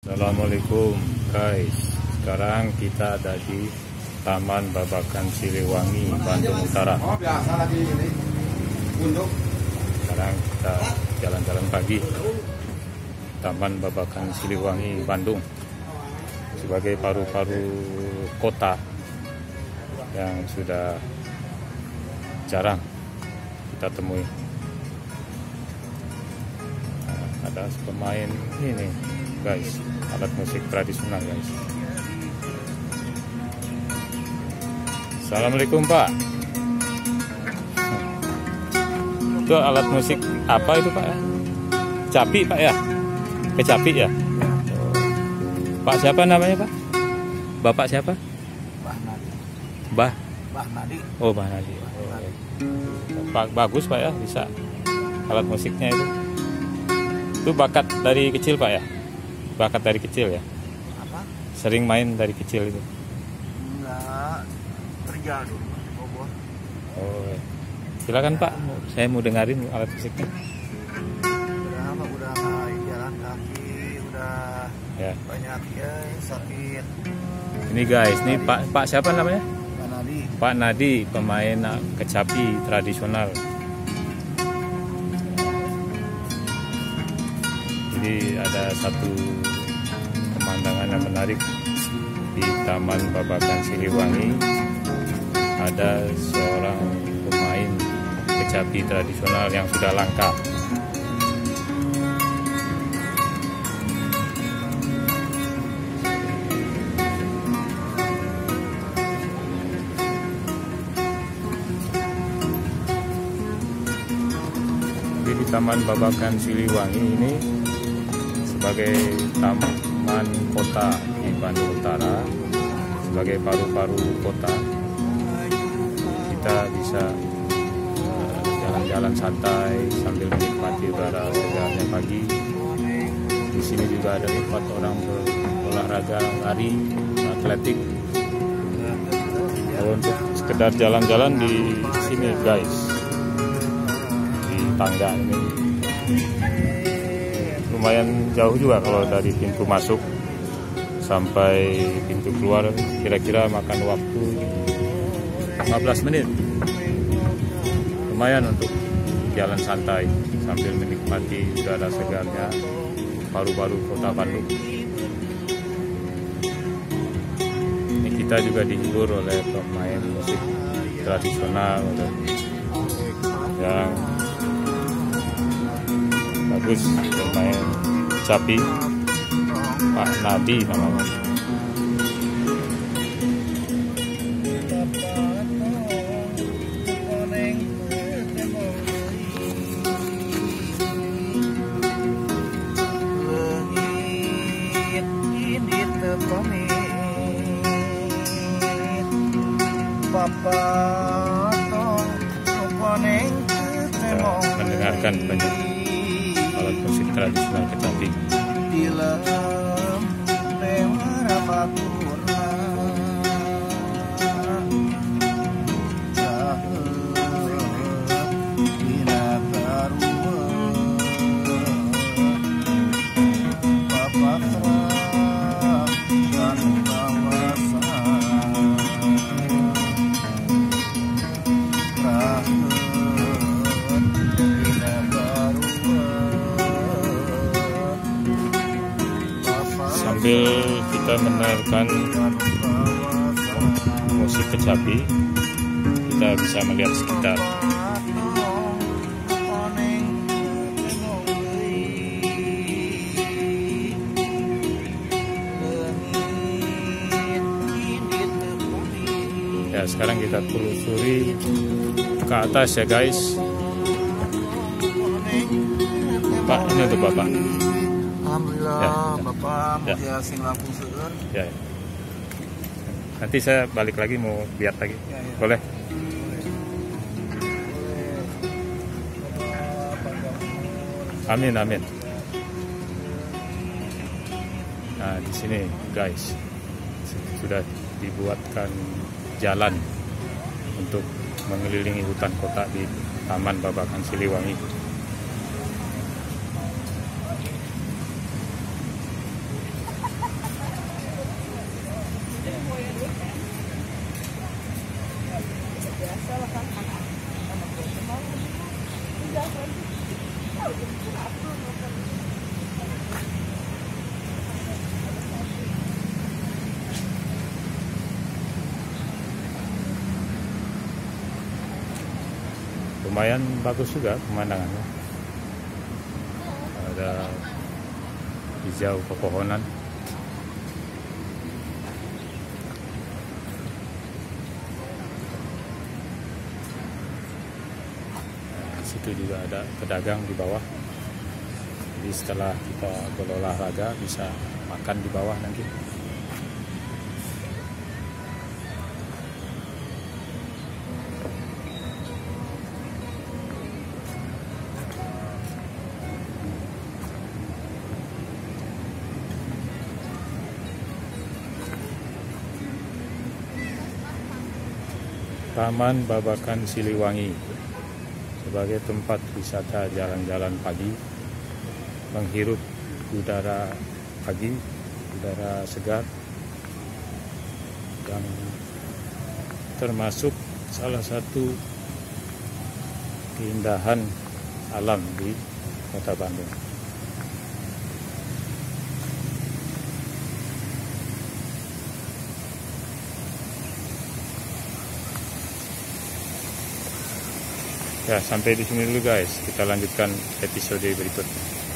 Assalamualaikum guys, sekarang kita ada di Taman Babakan Siliwangi, Bandung Utara. Sekarang kita jalan-jalan pagi Taman Babakan Siliwangi, Bandung, sebagai paru-paru kota yang sudah jarang kita temui. Ada pemain ini guys, alat musik tradisional guys. Assalamualaikum Pak. Itu alat musik apa itu Pak? Capi Pak ya? Kecapi ya? Pak siapa namanya Pak? Bapak siapa? Bah Nadi. Bah Nadi. Oh, Bah Nadi. Pak bagus Pak ya, bisa alat musiknya itu. Itu bakat dari kecil Pak ya? Bakat dari kecil ya? Apa? Sering main dari kecil itu? Enggak, kerja dulu. Oh, silakan Pak, saya mau dengerin alat musiknya. Udah jalan kaki, udah Ya. banyak ya sakit. Ini guys, ini Pak siapa namanya? Pak Nadi. Pak Nadi, pemain kecapi tradisional. Jadi ada satu pemandangan yang menarik di Taman Babakan Siliwangi. Ada seorang pemain kecapi tradisional yang sudah langka. Di Taman Babakan Siliwangi ini sebagai taman kota di Bandung Utara, sebagai paru-paru kota, kita bisa jalan-jalan santai sambil menikmati udara segarnya pagi. Di sini juga ada tempat orang berolahraga, lari, atletik. Kalau untuk sekedar jalan-jalan di sini guys, di tangga ini lumayan jauh juga. Kalau dari pintu masuk sampai pintu keluar kira-kira makan waktu 15 menit. Lumayan untuk jalan santai sambil menikmati udara segarnya paru-paru kota Bandung. Ini kita juga dihibur oleh pemain musik tradisional yang bagus, bermain capi, Pak Nadi namanya. Mendengarkan banyak alat musik tradisional kecapi. Sambil kita mendengarkan musik kecapi, kita bisa melihat sekitar. Ya, sekarang kita telusuri ke atas ya guys. Pak, ini untuk Bapak. Alhamdulillah Ya. Bapak Ya. mulia sing Lampung seueur. Ya. Nanti saya balik lagi mau lihat lagi. Ya. Boleh? Amin amin. Nah, di sini guys sudah dibuatkan jalan untuk mengelilingi hutan kota di Taman Babakan Siliwangi. lumayan bagus juga pemandangannya. Ada hijau pepohonan. Situ juga ada pedagang di bawah. Jadi setelah kita berolahraga bisa makan di bawah nanti. Taman Babakan Siliwangi sebagai tempat wisata jalan-jalan pagi, menghirup udara pagi, udara segar, yang termasuk salah satu keindahan alam di Kota Bandung. Ya, sampai di sini dulu guys. Kita lanjutkan episode berikutnya.